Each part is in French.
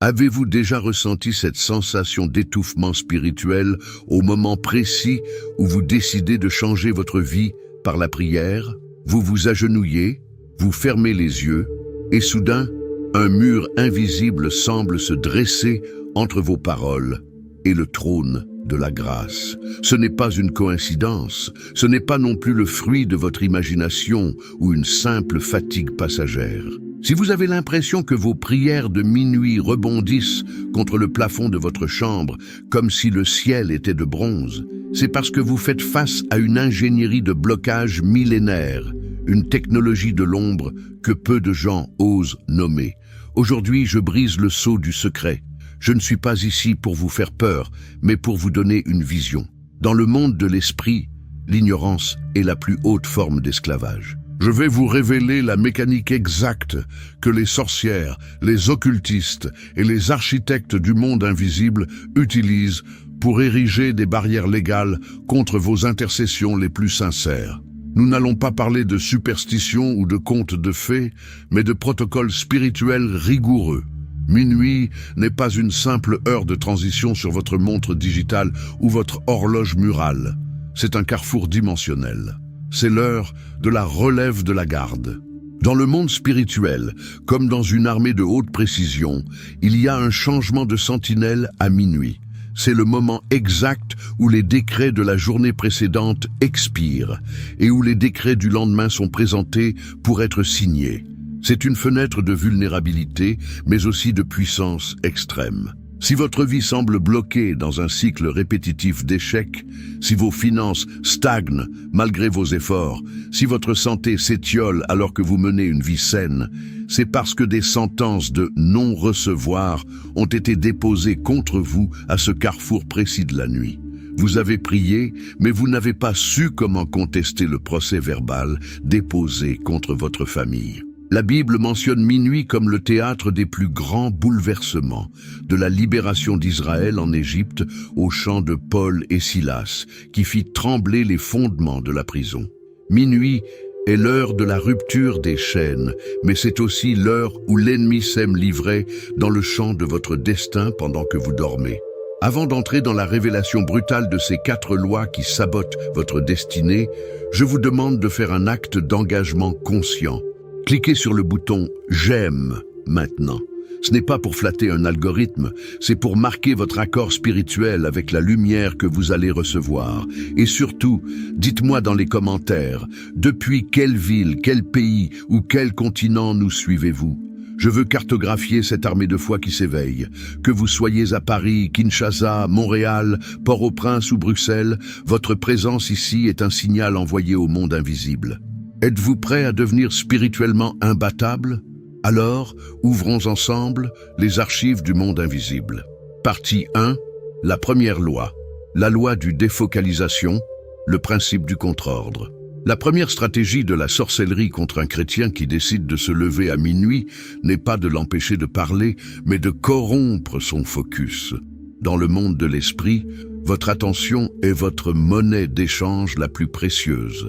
Avez-vous déjà ressenti cette sensation d'étouffement spirituel au moment précis où vous décidez de changer votre vie par la prière? Vous vous agenouillez, vous fermez les yeux, et soudain, un mur invisible semble se dresser entre vos paroles et le trône de la grâce. Ce n'est pas une coïncidence, ce n'est pas non plus le fruit de votre imagination ou une simple fatigue passagère. Si vous avez l'impression que vos prières de minuit rebondissent contre le plafond de votre chambre comme si le ciel était de bronze, c'est parce que vous faites face à une ingénierie de blocage millénaire, une technologie de l'ombre que peu de gens osent nommer. Aujourd'hui, je brise le sceau du secret. Je ne suis pas ici pour vous faire peur, mais pour vous donner une vision. Dans le monde de l'esprit, l'ignorance est la plus haute forme d'esclavage. Je vais vous révéler la mécanique exacte que les sorcières, les occultistes et les architectes du monde invisible utilisent pour ériger des barrières légales contre vos intercessions les plus sincères. Nous n'allons pas parler de superstitions ou de contes de fées, mais de protocoles spirituels rigoureux. Minuit n'est pas une simple heure de transition sur votre montre digitale ou votre horloge murale. C'est un carrefour dimensionnel. C'est l'heure de la relève de la garde. Dans le monde spirituel, comme dans une armée de haute précision, il y a un changement de sentinelle à minuit. C'est le moment exact où les décrets de la journée précédente expirent et où les décrets du lendemain sont présentés pour être signés. C'est une fenêtre de vulnérabilité, mais aussi de puissance extrême. Si votre vie semble bloquée dans un cycle répétitif d'échecs, si vos finances stagnent malgré vos efforts, si votre santé s'étiole alors que vous menez une vie saine, c'est parce que des sentences de non-recevoir ont été déposées contre vous à ce carrefour précis de la nuit. Vous avez prié, mais vous n'avez pas su comment contester le procès verbal déposé contre votre famille. La Bible mentionne minuit comme le théâtre des plus grands bouleversements, de la libération d'Israël en Égypte au chant de Paul et Silas, qui fit trembler les fondements de la prison. Minuit est l'heure de la rupture des chaînes, mais c'est aussi l'heure où l'ennemi sème l'ivraie dans le champ de votre destin pendant que vous dormez. Avant d'entrer dans la révélation brutale de ces 4 lois qui sabotent votre destinée, je vous demande de faire un acte d'engagement conscient. Cliquez sur le bouton « J'aime » maintenant. Ce n'est pas pour flatter un algorithme, c'est pour marquer votre accord spirituel avec la lumière que vous allez recevoir. Et surtout, dites-moi dans les commentaires, depuis quelle ville, quel pays ou quel continent nous suivez-vous? Je veux cartographier cette armée de foi qui s'éveille. Que vous soyez à Paris, Kinshasa, Montréal, Port-au-Prince ou Bruxelles, votre présence ici est un signal envoyé au monde invisible. Êtes-vous prêt à devenir spirituellement imbattable? Alors, ouvrons ensemble les archives du monde invisible. Partie 1, la première loi, la loi du défocalisation, le principe du contre-ordre. La première stratégie de la sorcellerie contre un chrétien qui décide de se lever à minuit n'est pas de l'empêcher de parler, mais de corrompre son focus. Dans le monde de l'esprit, votre attention est votre monnaie d'échange la plus précieuse.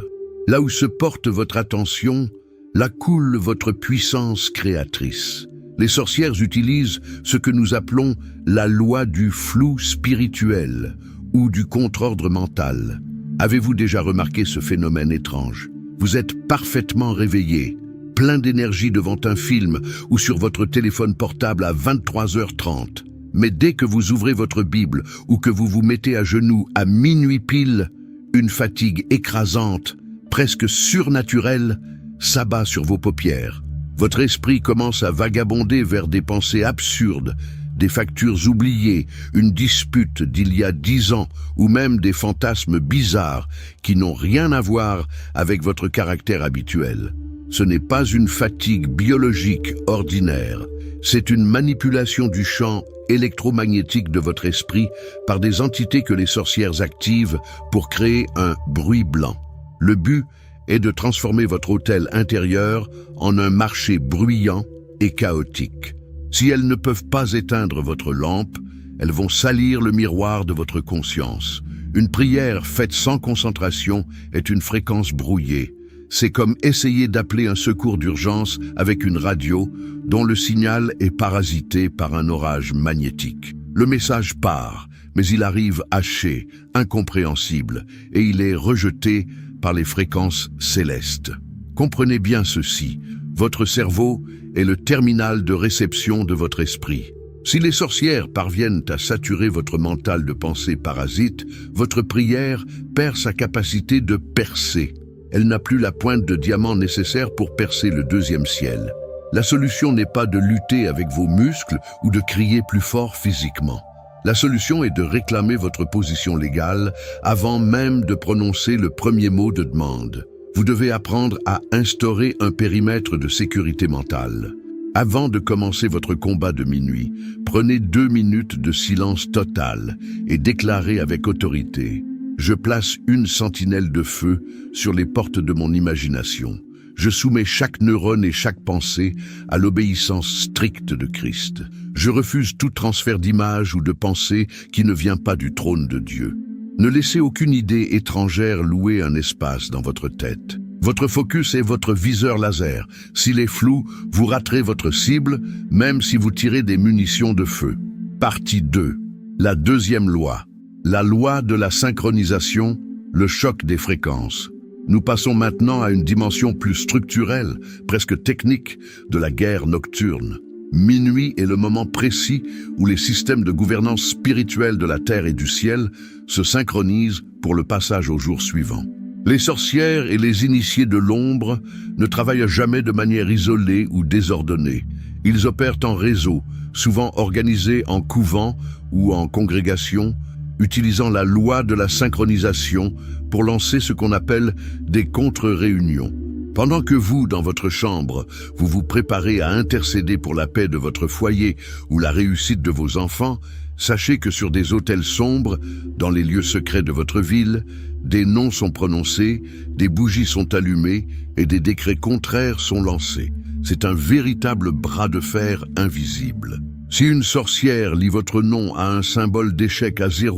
Là où se porte votre attention, là coule votre puissance créatrice. Les sorcières utilisent ce que nous appelons la loi du flou spirituel ou du contre-ordre mental. Avez-vous déjà remarqué ce phénomène étrange? Vous êtes parfaitement réveillé, plein d'énergie devant un film ou sur votre téléphone portable à 23h30. Mais dès que vous ouvrez votre Bible ou que vous vous mettez à genoux à minuit pile, une fatigue écrasante, presque surnaturel, s'abat sur vos paupières. Votre esprit commence à vagabonder vers des pensées absurdes, des factures oubliées, une dispute d'il y a 10 ans ou même des fantasmes bizarres qui n'ont rien à voir avec votre caractère habituel. Ce n'est pas une fatigue biologique ordinaire, c'est une manipulation du champ électromagnétique de votre esprit par des entités que les sorcières activent pour créer un bruit blanc. Le but est de transformer votre hôtel intérieur en un marché bruyant et chaotique. Si elles ne peuvent pas éteindre votre lampe, elles vont salir le miroir de votre conscience. Une prière faite sans concentration est une fréquence brouillée. C'est comme essayer d'appeler un secours d'urgence avec une radio dont le signal est parasité par un orage magnétique. Le message part, mais il arrive haché, incompréhensible, et il est rejeté par les fréquences célestes. Comprenez bien ceci, votre cerveau est le terminal de réception de votre esprit. Si les sorcières parviennent à saturer votre mental de pensées parasites, votre prière perd sa capacité de percer. Elle n'a plus la pointe de diamant nécessaire pour percer le deuxième ciel. La solution n'est pas de lutter avec vos muscles ou de crier plus fort physiquement. La solution est de réclamer votre position légale avant même de prononcer le premier mot de demande. Vous devez apprendre à instaurer un périmètre de sécurité mentale. Avant de commencer votre combat de minuit, prenez 2 minutes de silence total et déclarez avec autorité « Je place une sentinelle de feu sur les portes de mon imagination. Je soumets chaque neurone et chaque pensée à l'obéissance stricte de Christ. Je refuse tout transfert d'image ou de pensée qui ne vient pas du trône de Dieu. » Ne laissez aucune idée étrangère louer un espace dans votre tête. Votre focus est votre viseur laser. S'il est flou, vous raterez votre cible, même si vous tirez des munitions de feu. Partie 2. La deuxième loi. La loi de la synchronisation, le choc des fréquences. Nous passons maintenant à une dimension plus structurelle, presque technique, de la guerre nocturne. Minuit est le moment précis où les systèmes de gouvernance spirituelle de la terre et du ciel se synchronisent pour le passage au jour suivant. Les sorcières et les initiés de l'ombre ne travaillent jamais de manière isolée ou désordonnée. Ils opèrent en réseau, souvent organisés en couvent ou en congrégation, utilisant la loi de la synchronisation pour lancer ce qu'on appelle des contre-réunions. Pendant que vous, dans votre chambre, vous vous préparez à intercéder pour la paix de votre foyer ou la réussite de vos enfants, sachez que sur des autels sombres, dans les lieux secrets de votre ville, des noms sont prononcés, des bougies sont allumées et des décrets contraires sont lancés. C'est un véritable bras de fer invisible. Si une sorcière lit votre nom à un symbole d'échec à 0000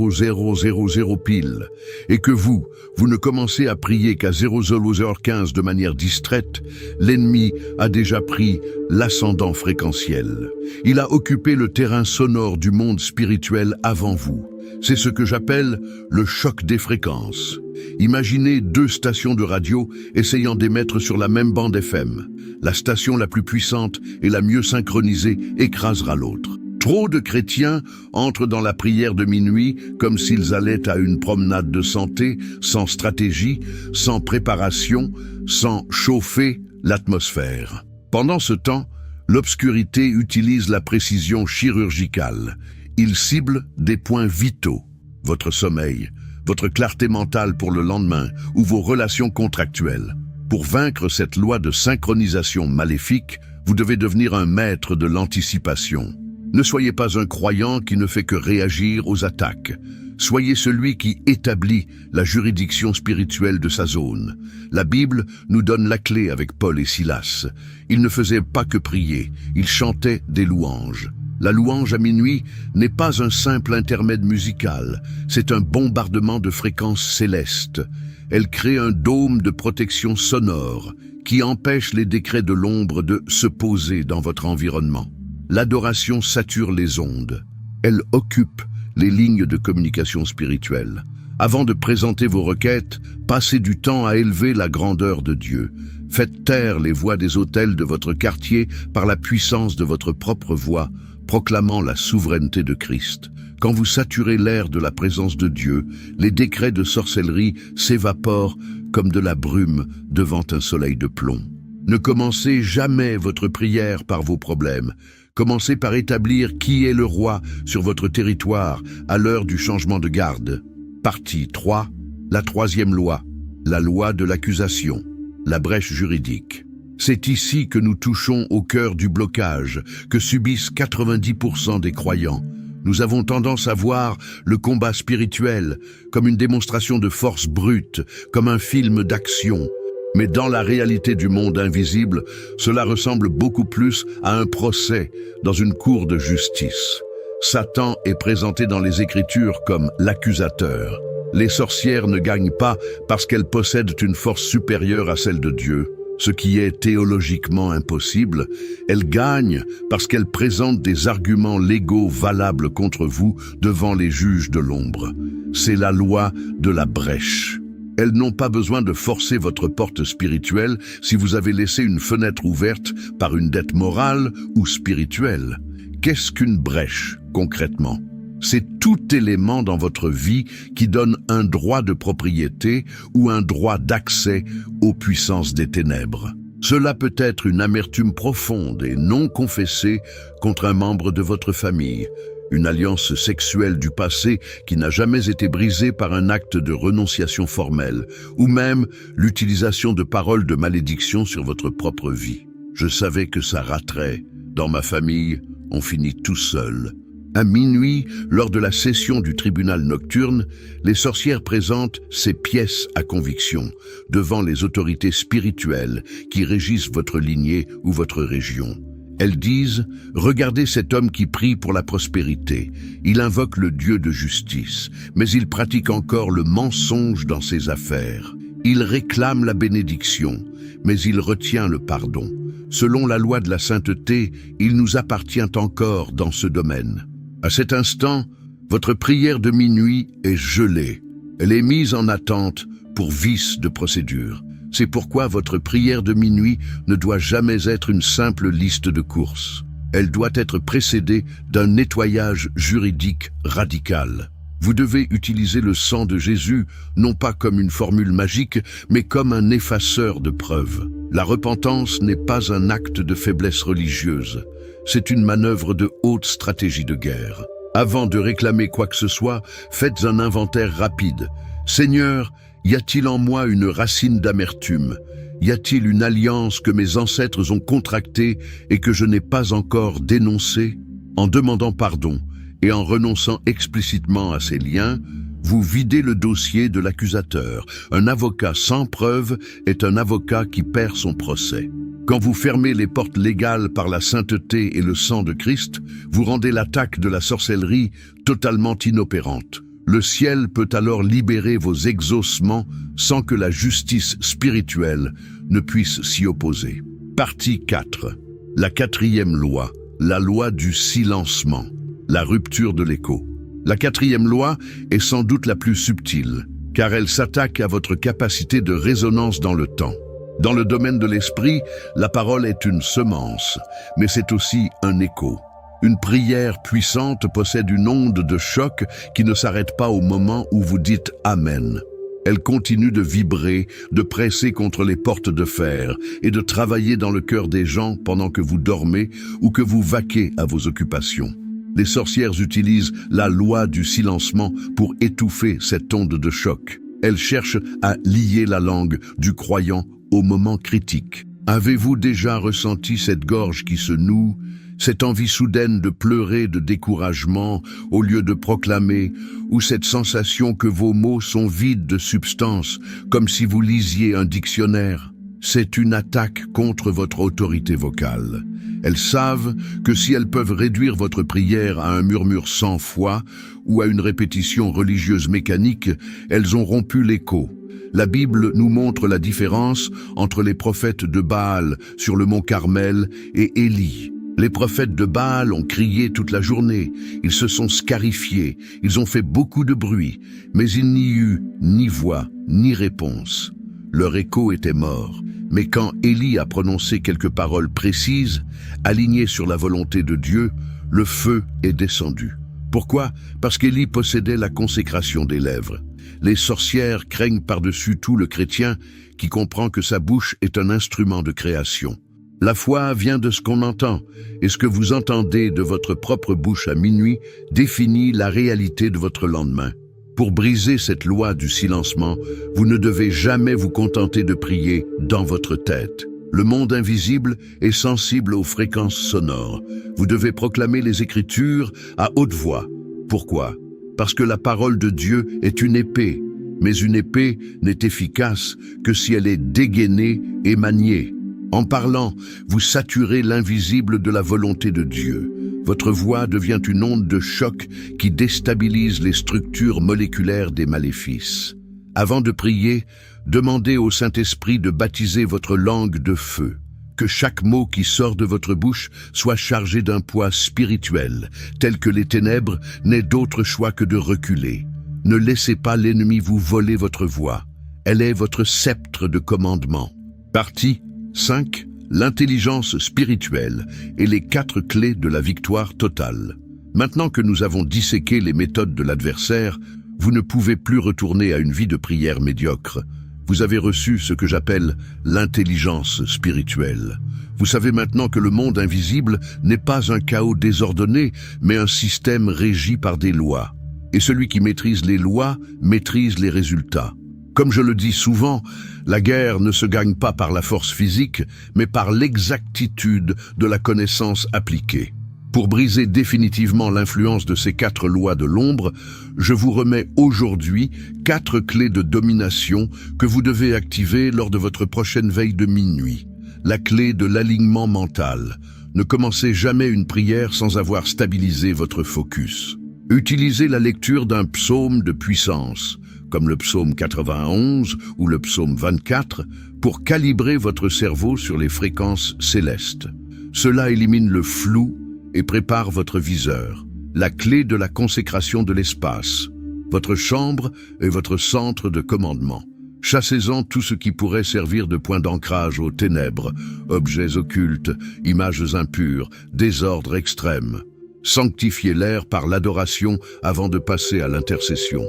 pile, et que vous ne commencez à prier qu'à 0015 de manière distraite, l'ennemi a déjà pris l'ascendant fréquentiel. Il a occupé le terrain sonore du monde spirituel avant vous. C'est ce que j'appelle le choc des fréquences. Imaginez 2 stations de radio essayant d'émettre sur la même bande FM. La station la plus puissante et la mieux synchronisée écrasera l'autre. Trop de chrétiens entrent dans la prière de minuit comme s'ils allaient à une promenade de santé, sans stratégie, sans préparation, sans chauffer l'atmosphère. Pendant ce temps, l'obscurité utilise la précision chirurgicale. Il cible des points vitaux, votre sommeil, votre clarté mentale pour le lendemain ou vos relations contractuelles. Pour vaincre cette loi de synchronisation maléfique, vous devez devenir un maître de l'anticipation. Ne soyez pas un croyant qui ne fait que réagir aux attaques. Soyez celui qui établit la juridiction spirituelle de sa zone. La Bible nous donne la clé avec Paul et Silas. Ils ne faisaient pas que prier, ils chantaient des louanges. La louange à minuit n'est pas un simple intermède musical, c'est un bombardement de fréquences célestes. Elle crée un dôme de protection sonore qui empêche les décrets de l'ombre de se poser dans votre environnement. L'adoration sature les ondes. Elle occupe les lignes de communication spirituelle. Avant de présenter vos requêtes, passez du temps à élever la grandeur de Dieu. Faites taire les voix des autels de votre quartier par la puissance de votre propre voix, proclamant la souveraineté de Christ. Quand vous saturez l'air de la présence de Dieu, les décrets de sorcellerie s'évaporent comme de la brume devant un soleil de plomb. Ne commencez jamais votre prière par vos problèmes. Commencez par établir qui est le roi sur votre territoire à l'heure du changement de garde. Partie 3. La troisième loi. La loi de l'accusation. La brèche juridique. C'est ici que nous touchons au cœur du blocage que subissent 90% des croyants. Nous avons tendance à voir le combat spirituel comme une démonstration de force brute, comme un film d'action. Mais dans la réalité du monde invisible, cela ressemble beaucoup plus à un procès dans une cour de justice. Satan est présenté dans les Écritures comme l'accusateur. Les sorcières ne gagnent pas parce qu'elles possèdent une force supérieure à celle de Dieu, ce qui est théologiquement impossible. Elles gagnent parce qu'elles présentent des arguments légaux valables contre vous devant les juges de l'ombre. C'est la loi de la brèche. Elles n'ont pas besoin de forcer votre porte spirituelle si vous avez laissé une fenêtre ouverte par une dette morale ou spirituelle. Qu'est-ce qu'une brèche, concrètement ? C'est tout élément dans votre vie qui donne un droit de propriété ou un droit d'accès aux puissances des ténèbres. Cela peut être une amertume profonde et non confessée contre un membre de votre famille, une alliance sexuelle du passé qui n'a jamais été brisée par un acte de renonciation formelle, ou même l'utilisation de paroles de malédiction sur votre propre vie. Je savais que ça raterait. Dans ma famille, on finit tout seul. À minuit, lors de la session du tribunal nocturne, les sorcières présentent ces pièces à conviction devant les autorités spirituelles qui régissent votre lignée ou votre région. Elles disent « Regardez cet homme qui prie pour la prospérité. Il invoque le Dieu de justice, mais il pratique encore le mensonge dans ses affaires. Il réclame la bénédiction, mais il retient le pardon. Selon la loi de la sainteté, il nous appartient encore dans ce domaine. » À cet instant, votre prière de minuit est gelée. Elle est mise en attente pour vice de procédure. C'est pourquoi votre prière de minuit ne doit jamais être une simple liste de courses. Elle doit être précédée d'un nettoyage juridique radical. Vous devez utiliser le sang de Jésus, non pas comme une formule magique, mais comme un effaceur de preuves. La repentance n'est pas un acte de faiblesse religieuse. C'est une manœuvre de haute stratégie de guerre. Avant de réclamer quoi que ce soit, faites un inventaire rapide. Seigneur, y a-t-il en moi une racine d'amertume? Y a-t-il une alliance que mes ancêtres ont contractée et que je n'ai pas encore dénoncée? En demandant pardon et en renonçant explicitement à ces liens, vous videz le dossier de l'accusateur. Un avocat sans preuve est un avocat qui perd son procès. Quand vous fermez les portes légales par la sainteté et le sang de Christ, vous rendez l'attaque de la sorcellerie totalement inopérante. Le ciel peut alors libérer vos exaucements sans que la justice spirituelle ne puisse s'y opposer. Partie 4. La quatrième loi, la loi du silencement, la rupture de l'écho. La quatrième loi est sans doute la plus subtile, car elle s'attaque à votre capacité de résonance dans le temps. Dans le domaine de l'esprit, la parole est une semence, mais c'est aussi un écho. Une prière puissante possède une onde de choc qui ne s'arrête pas au moment où vous dites « Amen ». Elle continue de vibrer, de presser contre les portes de fer et de travailler dans le cœur des gens pendant que vous dormez ou que vous vaquez à vos occupations. Les sorcières utilisent la loi du silencement pour étouffer cette onde de choc. Elles cherchent à lier la langue du croyant au moment critique. Avez-vous déjà ressenti cette gorge qui se noue, cette envie soudaine de pleurer de découragement au lieu de proclamer, ou cette sensation que vos mots sont vides de substance, comme si vous lisiez un dictionnaire? C'est une attaque contre votre autorité vocale. Elles savent que si elles peuvent réduire votre prière à un murmure sans foi ou à une répétition religieuse mécanique, elles ont rompu l'écho. La Bible nous montre la différence entre les prophètes de Baal sur le mont Carmel et Élie. Les prophètes de Baal ont crié toute la journée, ils se sont scarifiés, ils ont fait beaucoup de bruit, mais il n'y eut ni voix, ni réponse. Leur écho était mort. Mais quand Élie a prononcé quelques paroles précises, alignées sur la volonté de Dieu, le feu est descendu. Pourquoi? Parce qu'Élie possédait la consécration des lèvres. Les sorcières craignent par-dessus tout le chrétien qui comprend que sa bouche est un instrument de création. La foi vient de ce qu'on entend, et ce que vous entendez de votre propre bouche à minuit définit la réalité de votre lendemain. Pour briser cette loi du silencement, vous ne devez jamais vous contenter de prier dans votre tête. Le monde invisible est sensible aux fréquences sonores. Vous devez proclamer les Écritures à haute voix. Pourquoi? Parce que la parole de Dieu est une épée, mais une épée n'est efficace que si elle est dégainée et maniée. En parlant, vous saturez l'invisible de la volonté de Dieu. Votre voix devient une onde de choc qui déstabilise les structures moléculaires des maléfices. Avant de prier, demandez au Saint-Esprit de baptiser votre langue de feu. Que chaque mot qui sort de votre bouche soit chargé d'un poids spirituel, tel que les ténèbres n'aient d'autre choix que de reculer. Ne laissez pas l'ennemi vous voler votre voix. Elle est votre sceptre de commandement. Partie 5. L'intelligence spirituelle et les 4 clés de la victoire totale. Maintenant que nous avons disséqué les méthodes de l'adversaire, vous ne pouvez plus retourner à une vie de prière médiocre. Vous avez reçu ce que j'appelle l'intelligence spirituelle. Vous savez maintenant que le monde invisible n'est pas un chaos désordonné, mais un système régi par des lois. Et celui qui maîtrise les lois maîtrise les résultats. Comme je le dis souvent, la guerre ne se gagne pas par la force physique, mais par l'exactitude de la connaissance appliquée. Pour briser définitivement l'influence de ces 4 lois de l'ombre, je vous remets aujourd'hui 4 clés de domination que vous devez activer lors de votre prochaine veille de minuit. La clé de l'alignement mental. Ne commencez jamais une prière sans avoir stabilisé votre focus. Utilisez la lecture d'un psaume de puissance, comme le psaume 91 ou le psaume 24, pour calibrer votre cerveau sur les fréquences célestes. Cela élimine le flou et prépare votre viseur. La clé de la consécration de l'espace. Votre chambre est votre centre de commandement. Chassez-en tout ce qui pourrait servir de point d'ancrage aux ténèbres, objets occultes, images impures, désordre extrême. Sanctifiez l'air par l'adoration avant de passer à l'intercession.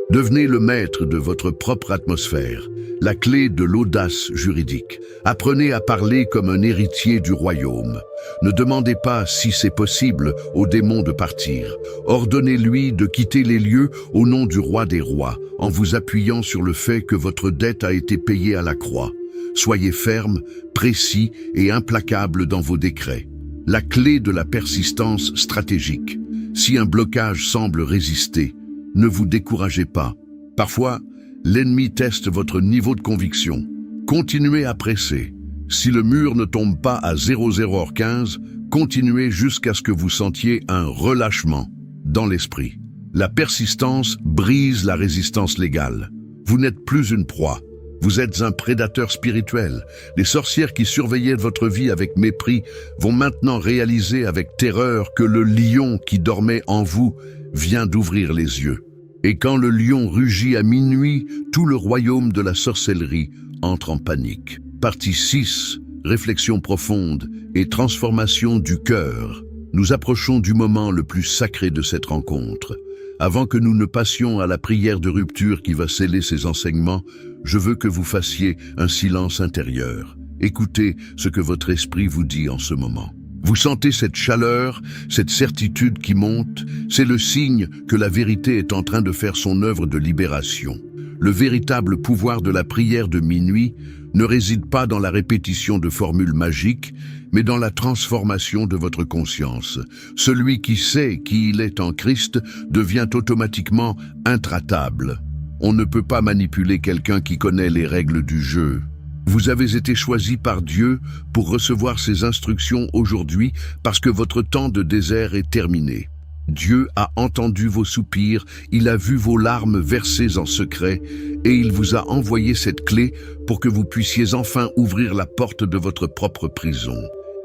Devenez le maître de votre propre atmosphère, la clé de l'audace juridique. Apprenez à parler comme un héritier du royaume. Ne demandez pas si c'est possible au démon de partir. Ordonnez-lui de quitter les lieux au nom du roi des rois, en vous appuyant sur le fait que votre dette a été payée à la croix. Soyez ferme, précis et implacable dans vos décrets. La clé de la persistance stratégique. Si un blocage semble résister, ne vous découragez pas. Parfois, l'ennemi teste votre niveau de conviction. Continuez à presser. Si le mur ne tombe pas à 00h15, continuez jusqu'à ce que vous sentiez un relâchement dans l'esprit. La persistance brise la résistance légale. Vous n'êtes plus une proie. Vous êtes un prédateur spirituel. Les sorcières qui surveillaient votre vie avec mépris vont maintenant réaliser avec terreur que le lion qui dormait en vous vient d'ouvrir les yeux. Et quand le lion rugit à minuit, tout le royaume de la sorcellerie entre en panique. Partie 6. Réflexion profonde et transformation du cœur. Nous approchons du moment le plus sacré de cette rencontre. Avant que nous ne passions à la prière de rupture qui va sceller ces enseignements, je veux que vous fassiez un silence intérieur. Écoutez ce que votre esprit vous dit en ce moment. Vous sentez cette chaleur, cette certitude qui monte, c'est le signe que la vérité est en train de faire son œuvre de libération. Le véritable pouvoir de la prière de minuit ne réside pas dans la répétition de formules magiques, mais dans la transformation de votre conscience. Celui qui sait qui il est en Christ devient automatiquement intraitable. On ne peut pas manipuler quelqu'un qui connaît les règles du jeu. Vous avez été choisi par Dieu pour recevoir ses instructions aujourd'hui parce que votre temps de désert est terminé. Dieu a entendu vos soupirs, il a vu vos larmes versées en secret et il vous a envoyé cette clé pour que vous puissiez enfin ouvrir la porte de votre propre prison.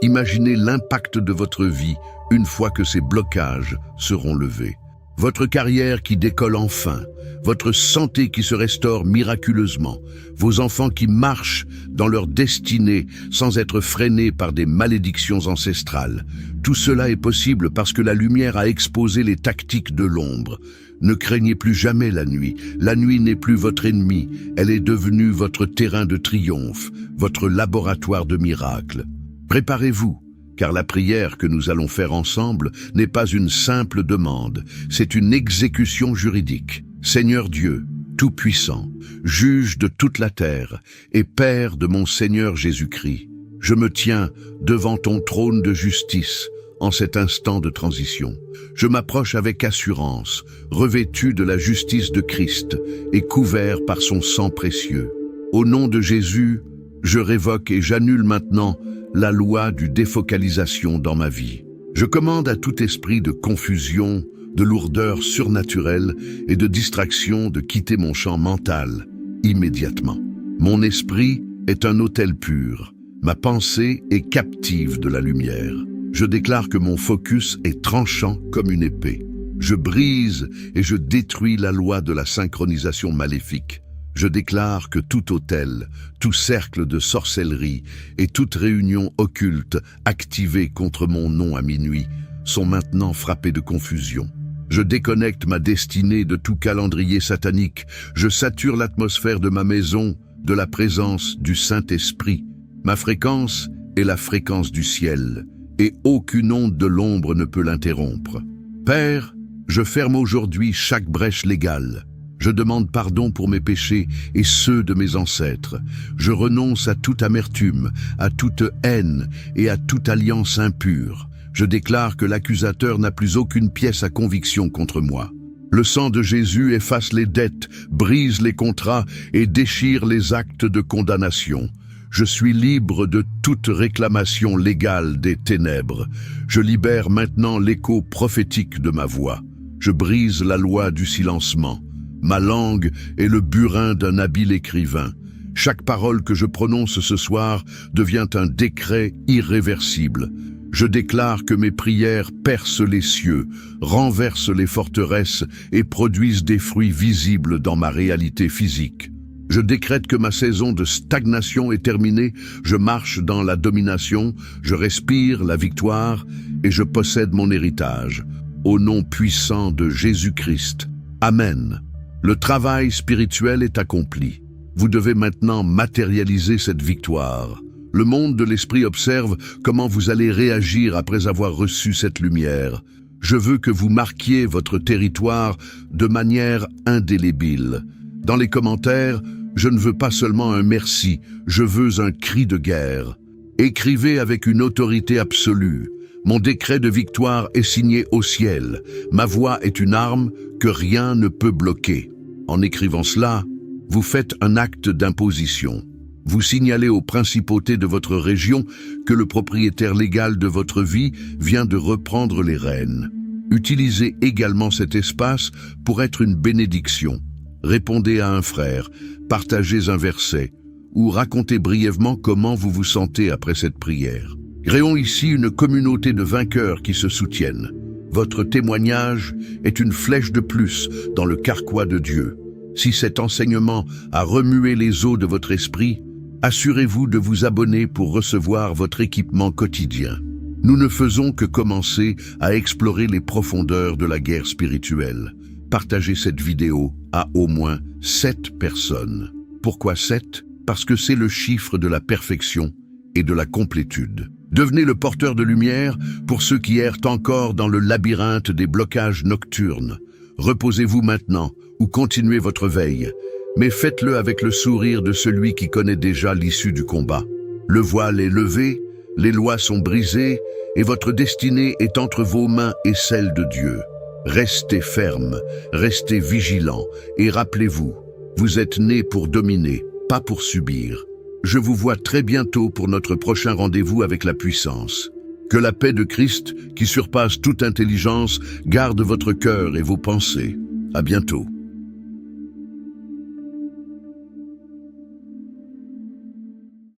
Imaginez l'impact de votre vie une fois que ces blocages seront levés. Votre carrière qui décolle enfin, votre santé qui se restaure miraculeusement, vos enfants qui marchent dans leur destinée sans être freinés par des malédictions ancestrales. Tout cela est possible parce que la lumière a exposé les tactiques de l'ombre. Ne craignez plus jamais la nuit n'est plus votre ennemi, elle est devenue votre terrain de triomphe, votre laboratoire de miracles. Préparez-vous. Car la prière que nous allons faire ensemble n'est pas une simple demande, c'est une exécution juridique. Seigneur Dieu, Tout-Puissant, juge de toute la terre et Père de mon Seigneur Jésus-Christ, je me tiens devant ton trône de justice en cet instant de transition. Je m'approche avec assurance, revêtu de la justice de Christ et couvert par son sang précieux. Au nom de Jésus, je révoque et j'annule maintenant la loi du défocalisation dans ma vie. Je commande à tout esprit de confusion, de lourdeur surnaturelle et de distraction de quitter mon champ mental immédiatement. Mon esprit est un autel pur. Ma pensée est captive de la lumière. Je déclare que mon focus est tranchant comme une épée. Je brise et je détruis la loi de la synchronisation maléfique. Je déclare que tout autel, tout cercle de sorcellerie et toute réunion occulte activée contre mon nom à minuit sont maintenant frappés de confusion. Je déconnecte ma destinée de tout calendrier satanique. Je sature l'atmosphère de ma maison de la présence du Saint-Esprit. Ma fréquence est la fréquence du ciel, et aucune onde de l'ombre ne peut l'interrompre. Père, je ferme aujourd'hui chaque brèche légale. Je demande pardon pour mes péchés et ceux de mes ancêtres. Je renonce à toute amertume, à toute haine et à toute alliance impure. Je déclare que l'accusateur n'a plus aucune pièce à conviction contre moi. Le sang de Jésus efface les dettes, brise les contrats et déchire les actes de condamnation. Je suis libre de toute réclamation légale des ténèbres. Je libère maintenant l'écho prophétique de ma voix. Je brise la loi du silencement. Ma langue est le burin d'un habile écrivain. Chaque parole que je prononce ce soir devient un décret irréversible. Je déclare que mes prières percent les cieux, renversent les forteresses et produisent des fruits visibles dans ma réalité physique. Je décrète que ma saison de stagnation est terminée, je marche dans la domination, je respire la victoire et je possède mon héritage. Au nom puissant de Jésus-Christ. Amen. Le travail spirituel est accompli. Vous devez maintenant matérialiser cette victoire. Le monde de l'esprit observe comment vous allez réagir après avoir reçu cette lumière. Je veux que vous marquiez votre territoire de manière indélébile. Dans les commentaires, je ne veux pas seulement un merci, je veux un cri de guerre. Écrivez avec une autorité absolue. Mon décret de victoire est signé au ciel. Ma voix est une arme que rien ne peut bloquer. En écrivant cela, vous faites un acte d'imposition. Vous signalez aux principautés de votre région que le propriétaire légal de votre vie vient de reprendre les rênes. Utilisez également cet espace pour être une bénédiction. Répondez à un frère, partagez un verset ou racontez brièvement comment vous vous sentez après cette prière. Créons ici une communauté de vainqueurs qui se soutiennent. Votre témoignage est une flèche de plus dans le carquois de Dieu. Si cet enseignement a remué les eaux de votre esprit, assurez-vous de vous abonner pour recevoir votre équipement quotidien. Nous ne faisons que commencer à explorer les profondeurs de la guerre spirituelle. Partagez cette vidéo à au moins 7 personnes. Pourquoi 7? Parce que c'est le chiffre de la perfection et de la complétude. Devenez le porteur de lumière pour ceux qui errent encore dans le labyrinthe des blocages nocturnes. Reposez-vous maintenant ou continuez votre veille, mais faites-le avec le sourire de celui qui connaît déjà l'issue du combat. Le voile est levé, les lois sont brisées et votre destinée est entre vos mains et celle de Dieu. Restez ferme, restez vigilant et rappelez-vous, vous êtes nés pour dominer, pas pour subir. Je vous vois très bientôt pour notre prochain rendez-vous avec la puissance. Que la paix de Christ, qui surpasse toute intelligence, garde votre cœur et vos pensées. À bientôt.